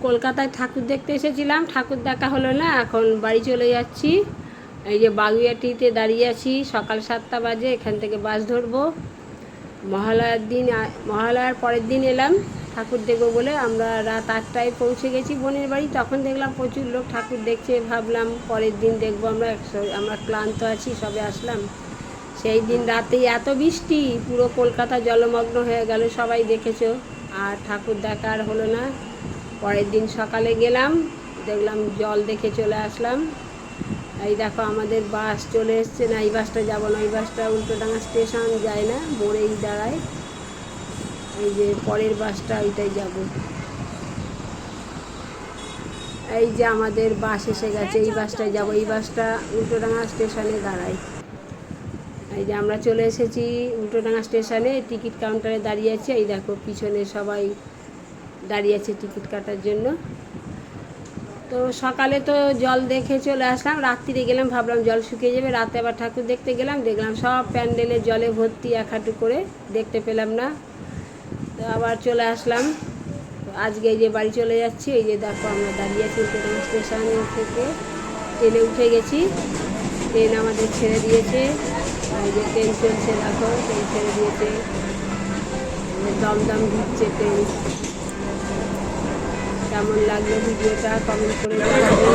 কলকাতায় ঠাকুর দেখতে এসেছিলাম, ঠাকুর দেখা হলো না, এখন বাড়ি চলে যাচ্ছি। এই যে বাগুইআটিতে দাঁড়িয়ে আছি, সকাল 7টা বাজে, এখান থেকে বাস ধরবো। মহালয়ার পরের দিন এলাম ঠাকুর দেখবো বলে। আমরা রাত 8টায় পৌঁছে গেছি বোনের বাড়ি। তখন দেখলাম প্রচুর লোক ঠাকুর দেখছে, ভাবলাম পরের দিন দেখবো। আমরা ক্লান্ত আছি, সবে আসলাম। সেই দিন রাতেই এত বৃষ্টি, পুরো কলকাতা জলমগ্ন হয়ে গেল, সবাই দেখেছো। আর ঠাকুর দেখা আর হলো না। পরের দিন সকালে গেলাম, দেখলাম জল দেখে চলে আসলাম। এই দেখো আমাদের বাস চলে এসছে। না, এই বাসটা যাবো না, এই বাসটা উল্টোডাঙা স্টেশন যায় না, মোড়েই দাঁড়ায়। এই যে পরের বাসটা, এইটাই যাব। এই যে আমাদের বাস এসে গেছে, এই বাসটায় যাব। এই বাসটা উল্টোডাঙা স্টেশনে দাঁড়ায়। এই যে আমরা চলে এসেছি উল্টোডাঙা স্টেশনে, টিকিট কাউন্টারে দাঁড়িয়ে আছি। এই দেখো পিছনে সবাই দাঁড়িয়ে আছে টিকিট কাটার জন্য। তো সকালে তো জল দেখে চলে আসলাম, রাত্রিরে গেলাম, ভাবলাম জল শুকিয়ে যাবে, রাতে আবার ঠাকুর দেখতে গেলাম, দেখলাম সব প্যান্ডেলে জলে ভর্তি, এক হাঁটু করে, দেখতে পেলাম না। তো আবার চলে আসলাম। আজকে এই যে বাড়ি চলে যাচ্ছি। এই যে দেখো আমরা দাঁড়িয়ে আছি উল্টোডাঙা স্টেশন থেকে, ট্রেনে উঠে গেছি। ট্রেন আমাদের ছেড়ে দিয়েছে। এই যে ট্রেন চলছে, দেখো ট্রেন ছেড়ে দিয়েছে, দমদম ঢুকছে ট্রেন। কেমন লাগলো ভিডিওটা কমেন্ট করে জানাবেন।